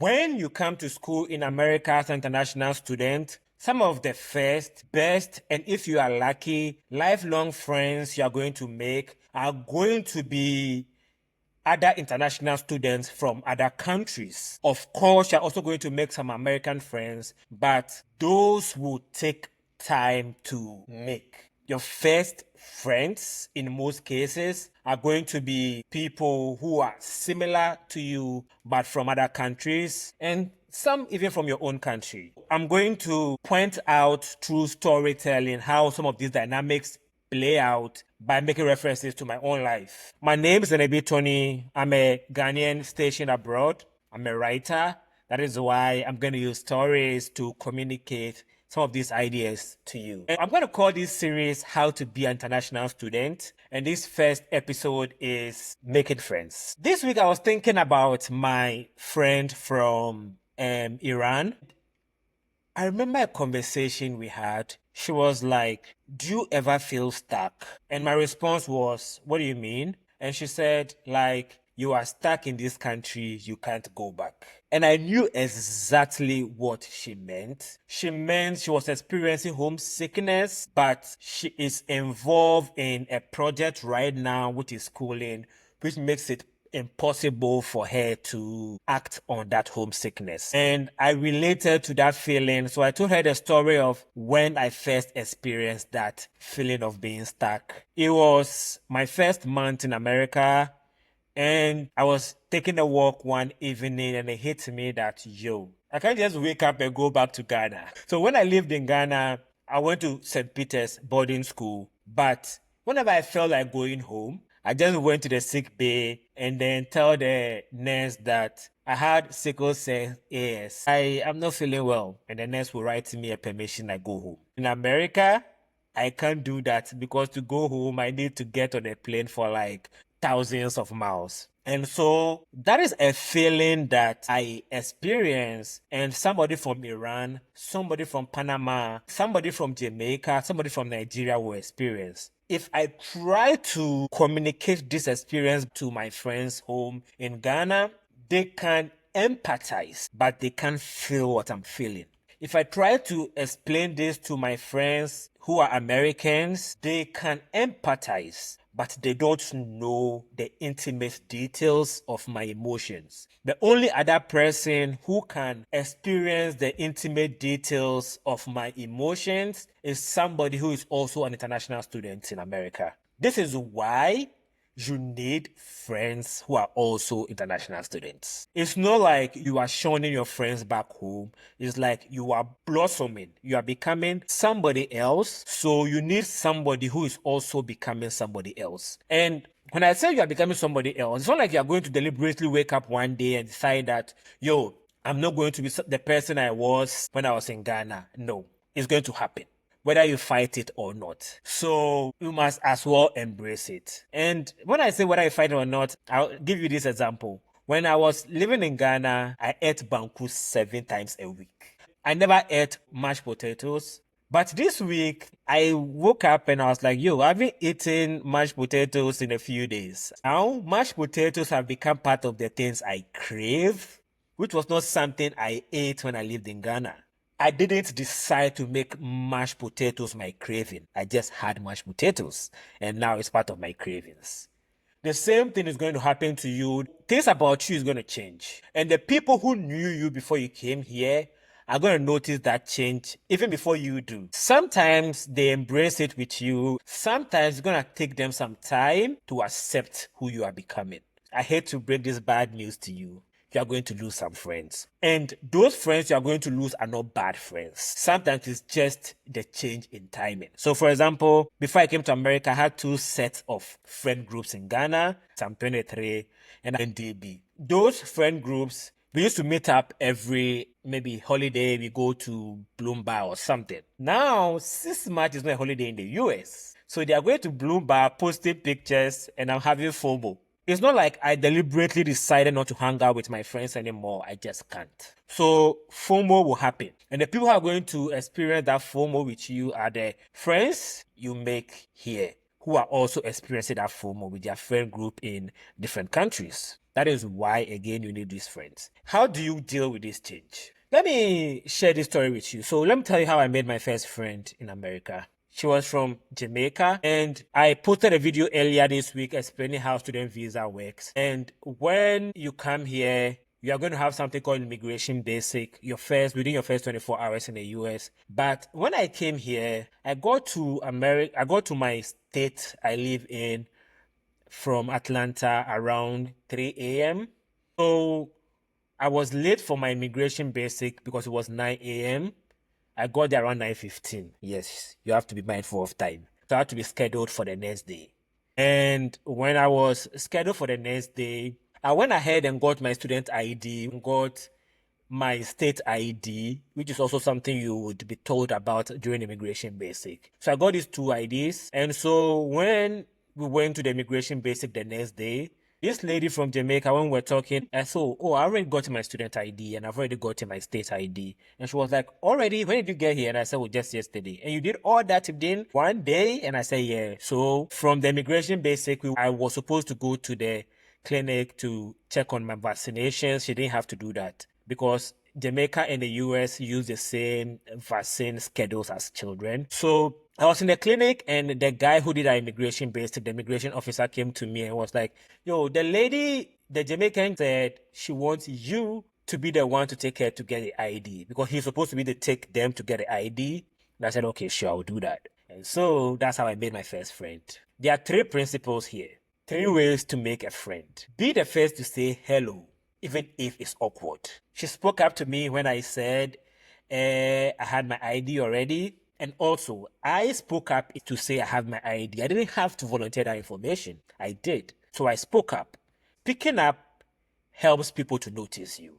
When you come to school in America as an international student, some of the first, best, and if you are lucky, lifelong friends you are going to make are going to be other international students from other countries. Of course, you're also going to make some American friends, but those will take time to make. Your first friends, in most cases, are going to be people who are similar to you, but from other countries, and some even from your own country. I'm going to point out through storytelling how some of these dynamics play out by making references to my own life. My name is Tony. I'm a Ghanaian stationed abroad. I'm a writer. That is why I'm going to use stories to communicate some of these ideas to you. And I'm going to call this series How to Be an International Student. And this first episode is Making Friends. This week I was thinking about my friend from Iran. I remember a conversation we had. She was like, "Do you ever feel stuck?" And my response was, "What do you mean?" And she said, like, "You are stuck in this country, you can't go back." And I knew exactly what she meant. She meant she was experiencing homesickness, but she is involved in a project right now which is schooling, which makes it impossible for her to act on that homesickness. And I related to that feeling. So I told her the story of when I first experienced that feeling of being stuck. It was my first month in America, and I was taking a walk one evening, and it hit me that, yo, I can't just wake up and go back to Ghana. So when I lived in Ghana, I went to St. Peter's boarding school. But whenever I felt like going home, I just went to the sick bay and then tell the nurse that I had sickle cell AS. I am not feeling well. And the nurse will write me a permission I go home. In America, I can't do that because to go home, I need to get on a plane for like thousands of miles. And so that is a feeling that I experience, and somebody from Iran, somebody from Panama, somebody from Jamaica, somebody from Nigeria will experience. If I try to communicate this experience to my friends home in Ghana, they can empathize, but they can't feel what I'm feeling. If I try to explain this to my friends who are Americans, they can empathize, but they don't know the intimate details of my emotions. The only other person who can experience the intimate details of my emotions is somebody who is also an international student in America. This is why you need friends who are also international students. It's not like you are shunning your friends back home. It's like you are blossoming. You are becoming somebody else. So you need somebody who is also becoming somebody else. And when I say you are becoming somebody else, it's not like you are going to deliberately wake up one day and decide that, yo, I'm not going to be the person I was when I was in Ghana. No, it's going to happen, whether you fight it or not. So you must as well embrace it. And when I say whether you fight it or not, I'll give you this example. When I was living in Ghana, I ate banku 7 times a week. I never ate mashed potatoes. But this week, I woke up and I was like, yo, I've been eating mashed potatoes in a few days. Now, mashed potatoes have become part of the things I crave, which was not something I ate when I lived in Ghana. I didn't decide to make mashed potatoes my craving. I just had mashed potatoes, and now it's part of my cravings. The same thing is going to happen to you. Things about you is going to change. And the people who knew you before you came here are going to notice that change even before you do. Sometimes they embrace it with you. Sometimes it's going to take them some time to accept who you are becoming. I hate to break this bad news to you. You are going to lose some friends. And those friends you are going to lose are not bad friends. Sometimes it's just the change in timing. So for example, before I came to America, I had 2 sets of friend groups in Ghana, Sam 23 and NDB. Those friend groups, we used to meet up every maybe holiday. We go to Bloomberg or something. Now, 6 March is not a holiday in the US. So they are going to Bloomberg, posting pictures, and I'm having FOMO. It's not like I deliberately decided not to hang out with my friends anymore. I just can't. So FOMO will happen. And the people who are going to experience that FOMO with you are the friends you make here. who are also experiencing that FOMO with their friend group in different countries. That is why, again, you need these friends. How do you deal with this change? Let me share this story with you. So let me tell you how I made my first friend in America. She was from Jamaica, and I posted a video earlier this week explaining how student visa works. And when you come here, you are going to have something called immigration basic within your first 24 hours in the US. But when I came here, I got to my state I live in from Atlanta around 3 a.m. So I was late for my immigration basic because it was 9 a.m. I got there around 9:15. Yes, you have to be mindful of time. So I had to be scheduled for the next day. And when I was scheduled for the next day, I went ahead and got my student ID, got my state ID, which is also something you would be told about during immigration basic. So I got these two IDs. And so when we went to the immigration basic the next day, this lady from Jamaica, when we were talking, I said, oh, I already got my student ID and I've already got my state ID. And she was like, already? When did you get here? And I said, well, just yesterday. And you did all that within one day? And I said, yeah. So from the immigration basic, I was supposed to go to the clinic to check on my vaccinations. She didn't have to do that because Jamaica and the US use the same vaccine schedules as children. So I was in the clinic and the guy who did our immigration basic, the immigration officer came to me and was like, yo, the Jamaican said she wants you to be the one to take her to get the ID because he's supposed to be take them to get the ID. And I said, okay, sure, I'll do that. And so that's how I made my first friend. There are 3 principles here. 3 ways to make a friend. Be the first to say hello, even if it's awkward. She spoke up to me when I said I had my ID already. And also, I spoke up to say I have my ID. I didn't have to volunteer that information. I did. So I spoke up. Picking up helps people to notice you.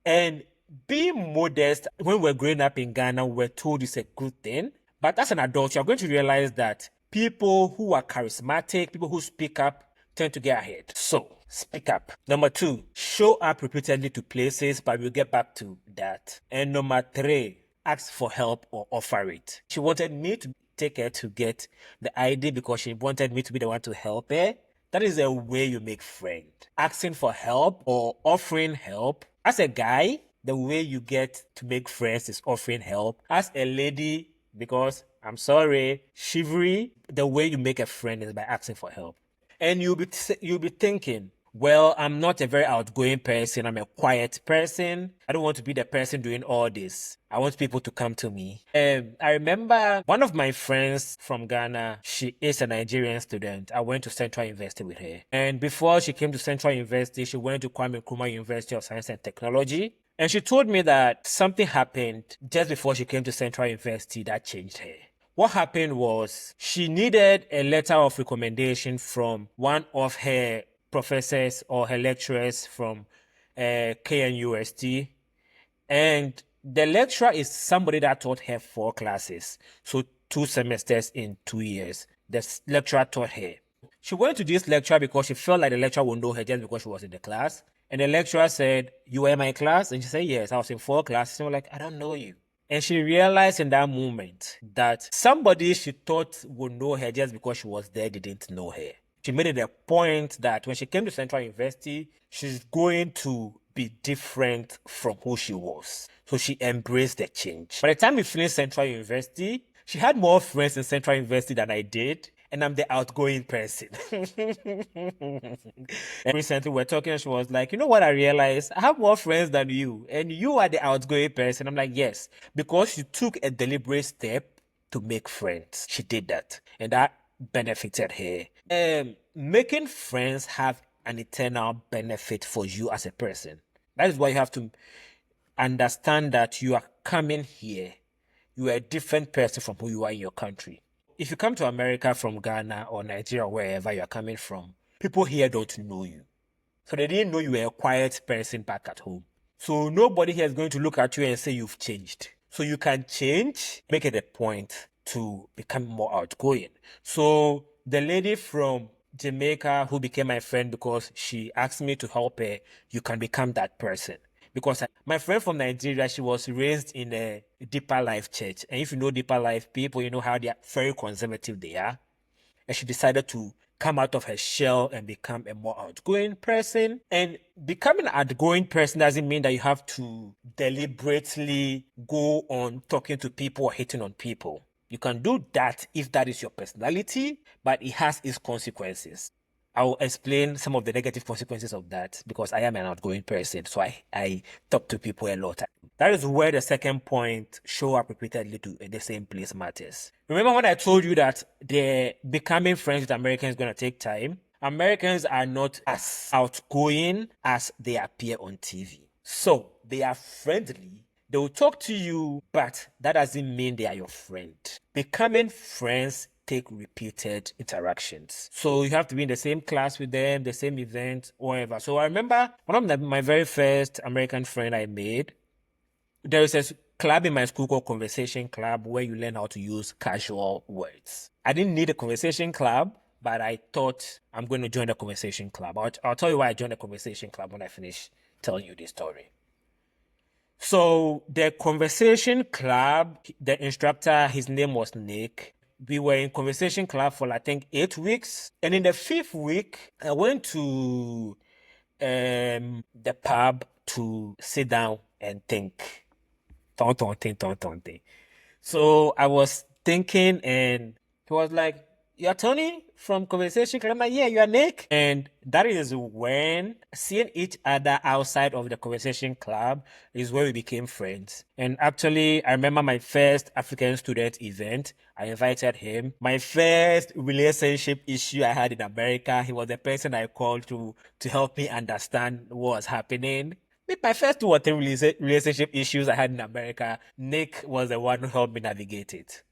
And being modest, when we're growing up in Ghana, we're told it's a good thing. But as an adult, you're going to realize that people who are charismatic, people who speak up, tend to get ahead. So, speak up. Number 2, show up repeatedly to places, but we'll get back to that. And number 3, ask for help or offer it. She wanted me to take her to get the ID because she wanted me to be the one to help her. That is a way you make friends. Asking for help or offering help. As a guy, the way you get to make friends is offering help. As a lady, because I'm sorry, chivalry, the way you make a friend is by asking for help. And you'll be thinking, well, I'm not a very outgoing person. I'm a quiet person. I don't want to be the person doing all this. I want people to come to me. I remember one of my friends from Ghana, she is a Nigerian student. I went to Central University with her. And before she came to Central University, she went to Kwame Nkrumah University of Science and Technology. And she told me that something happened just before she came to Central University that changed her. What happened was she needed a letter of recommendation from one of her professors or her lecturers from KNUST. And the lecturer is somebody that taught her 4 classes. So 2 semesters in 2 years. The lecturer taught her. She went to this lecturer because she felt like the lecturer would know her just because she was in the class. And the lecturer said, you were in my class? And she said, yes, I was in 4 classes. She was like, I don't know you. And she realized in that moment that somebody she thought would know her just because she was there didn't know her. She made it a point that when she came to Central University, she's going to be different from who she was. So she embraced the change. By the time we finished Central University, she had more friends in Central University than I did. And I'm the outgoing person. And recently we're talking and she was like, you know what I realized? I have more friends than you. And you are the outgoing person. I'm like, yes. Because she took a deliberate step to make friends. She did that. And that benefited her. Making friends have an eternal benefit for you as a person. That is why you have to understand that you are coming here. You are a different person from who you are in your country. If you come to America from Ghana or Nigeria or wherever you are coming from, people here don't know you. So they didn't know you were a quiet person back at home. So nobody here is going to look at you and say you've changed. So you can change, make it a point to become more outgoing. So the lady from Jamaica who became my friend because she asked me to help her, you can become that person. Because my friend from Nigeria, she was raised in a Deeper Life church. And if you know Deeper Life people, you know how they are very conservative they are. and she decided to come out of her shell and become a more outgoing person. And becoming an outgoing person doesn't mean that you have to deliberately go on talking to people or hitting on people. You can do that if that is your personality, but it has its consequences. I'll explain some of the negative consequences of that because I am an outgoing person, so I talk to people a lot. That is where the second point, show up repeatedly to the same place, matters. Remember when I told you that the becoming friends with Americans is going to take time? Americans are not as outgoing as they appear on TV. So they are friendly. They will talk to you, but that doesn't mean they are your friend. Becoming friends take repeated interactions. So you have to be in the same class with them, the same event, whatever. So I remember one of my very first American friend I made, there is a club in my school called Conversation Club where you learn how to use casual words. I didn't need a conversation club, but I thought I'm going to join the conversation club. I'll tell you why I joined the conversation club when I finish telling you this story. So the conversation club, the instructor, his name was Nick. We were in conversation club for I think 8 weeks. And in the 5th week, I went to the pub to sit down and think. Think. So I was thinking, and he was like, "You're Tony from Conversation Club." I'm like, "Yeah, you're Nick." And that is when seeing each other outside of the Conversation Club is where we became friends. And actually, I remember my first African student event. I invited him. My first relationship issue I had in America, he was the person I called to help me understand what was happening. With my first 2 or 3 relationship issues I had in America, Nick was the one who helped me navigate it.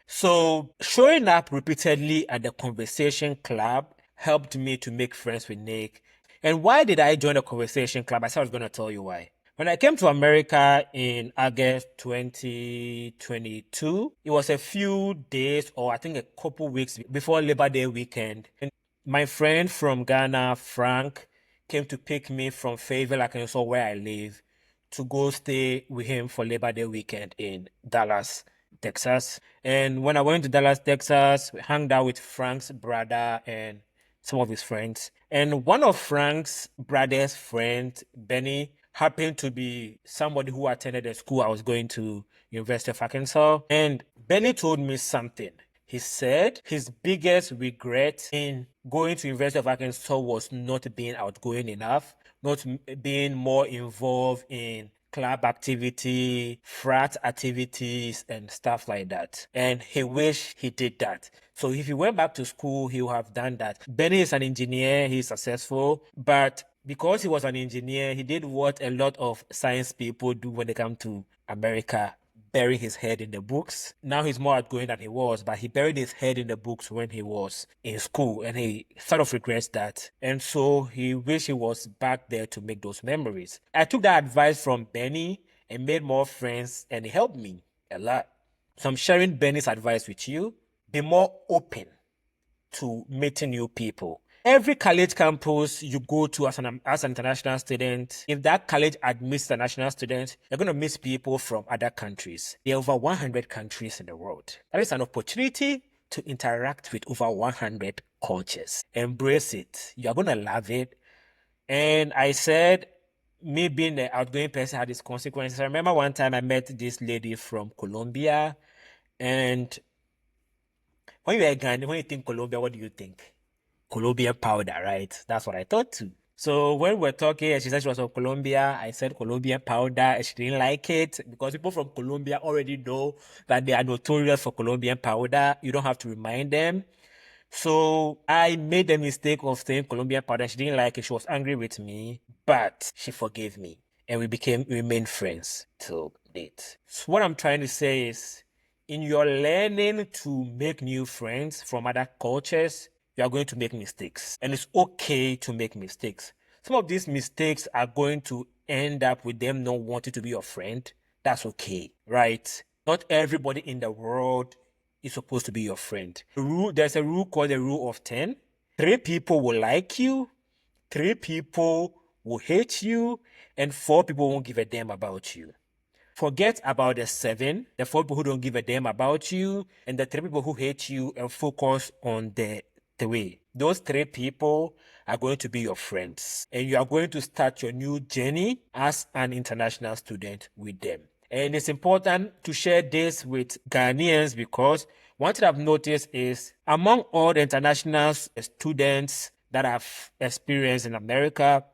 So showing up repeatedly at the conversation club helped me to make friends with Nick. And why did I join the conversation club? I said I was going to tell you why. When I came to America in August 2022, it was a few days or I think a couple weeks before Labor Day weekend. And my friend from Ghana, Frank, came to pick me from Fayetteville, Arkansas, where I live, to go stay with him for Labor Day weekend in Dallas, Texas. And when I went to Dallas, Texas, we hung out with Frank's brother and some of his friends. And one of Frank's brother's friends, Benny, happened to be somebody who attended the school I was going to, University of Arkansas. And Benny told me something. He said his biggest regret in going to University of Arkansas was not being outgoing enough, not being more involved in club activity, frat activities, and stuff like that. And he wished he did that. So if he went back to school, he would have done that. Benny is an engineer, he's successful, but because he was an engineer, he did what a lot of science people do when they come to America, bury his head in the books. Now he's more outgoing than he was, but he buried his head in the books when he was in school, and he sort of regrets that. And so he wished he was back there to make those memories. I took that advice from Benny and made more friends, and it helped me a lot. So I'm sharing Benny's advice with you. Be more open to meeting new people. Every college campus you go to as an international student, if that college admits international students, you're going to meet people from other countries. There are over 100 countries in the world. That is an opportunity to interact with over 100 cultures. Embrace it. You're going to love it. And I said, me being the outgoing person had its consequences. I remember one time I met this lady from Colombia, and when you're a Ghanaian, when you think Colombia, what do you think? Colombian powder, right? That's what I thought too. So when we're talking, and she said she was from Colombia, I said Colombian powder, and she didn't like it because people from Colombia already know that they are notorious for Colombian powder. You don't have to remind them. So I made the mistake of saying Colombian powder. She didn't like it. She was angry with me, but she forgave me, and we remained friends till date. So what I'm trying to say is, in your learning to make new friends from other cultures, you are going to make mistakes, and it's okay to make mistakes. Some of these mistakes are going to end up with them not wanting to be your friend. That's okay, right? Not everybody in the world is supposed to be your friend. There's a rule called the rule of 10. 3 people will like you, 3 people will hate you, and 4 people won't give a damn about you. Forget about the 7, the 4 people who don't give a damn about you, and the 3 people who hate you, and focus on the 3. Those 3 people are going to be your friends, and you are going to start your new journey as an international student with them. And it's important to share this with Ghanaians because one thing I've noticed is among all the international students that I've experienced in America,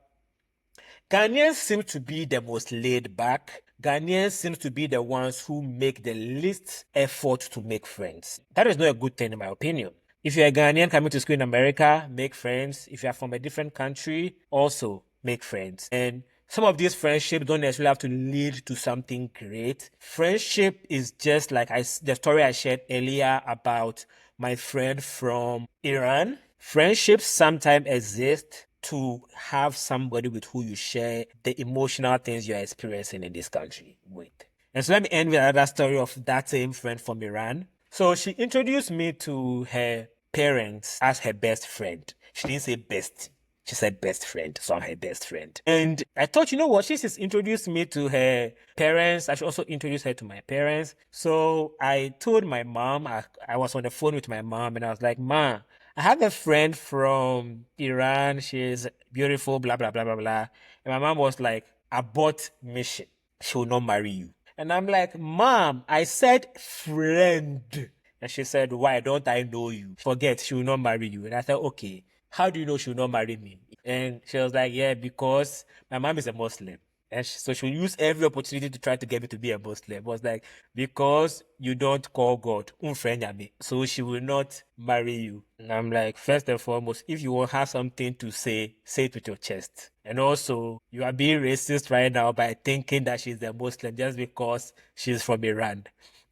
Ghanaians seem to be the most laid back. Ghanaians seem to be the ones who make the least effort to make friends. That is not a good thing in my opinion. If you're a Ghanaian coming to school in America, make friends. If you're from a different country, also make friends. And some of these friendships don't necessarily have to lead to something great. Friendship is just like the story I shared earlier about my friend from Iran. Friendships sometimes exist to have somebody with who you share the emotional things you're experiencing in this country with. And so let me end with another story of that same friend from Iran. So she introduced me to her parents as her best friend. She didn't say best. She said best friend, so I'm her best friend. And I thought, you know what? She just introduced me to her parents. I should also introduce her to my parents. So I told my mom, I was on the phone with my mom, and I was like, Ma, I have a friend from Iran. She's beautiful, blah, blah, blah, blah, blah. And my mom was like, abort mission. She will not marry you. And I'm like, Mom, I said friend. And she said, why don't I know you? Forget, she will not marry you. And I said, okay, how do you know she will not marry me? And she was like, yeah, because my mom is a Muslim. And so she'll use every opportunity to try to get me to be a Muslim. I was like, because you don't call God, me, so she will not marry you. And I'm like, first and foremost, if you will have something to say it with your chest. And also, you are being racist right now by thinking that she's a Muslim just because she's from Iran.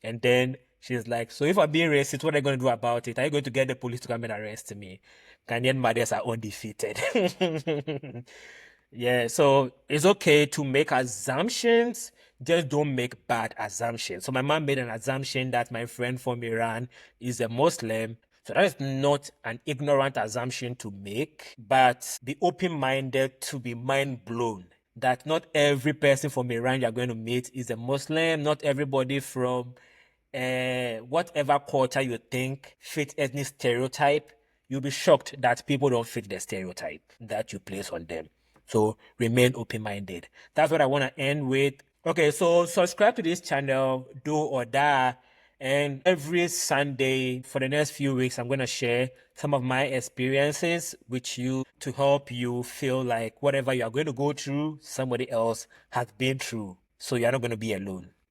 And then she's like, so if I'm being racist, what are you going to do about it? Are you going to get the police to come and arrest me? Ghanaian mothers are undefeated. Yeah, so it's okay to make assumptions, just don't make bad assumptions. So my mom made an assumption that my friend from Iran is a Muslim. So that is not an ignorant assumption to make, but be open-minded to be mind-blown that not every person from Iran you're going to meet is a Muslim. Not everybody from whatever culture you think fits any stereotype. You'll be shocked that people don't fit the stereotype that you place on them. So remain open-minded. That's what I want to end with. Okay, so subscribe to this channel, do or die. And every Sunday for the next few weeks, I'm going to share some of my experiences with you to help you feel like whatever you are going to go through, somebody else has been through. So you're not going to be alone.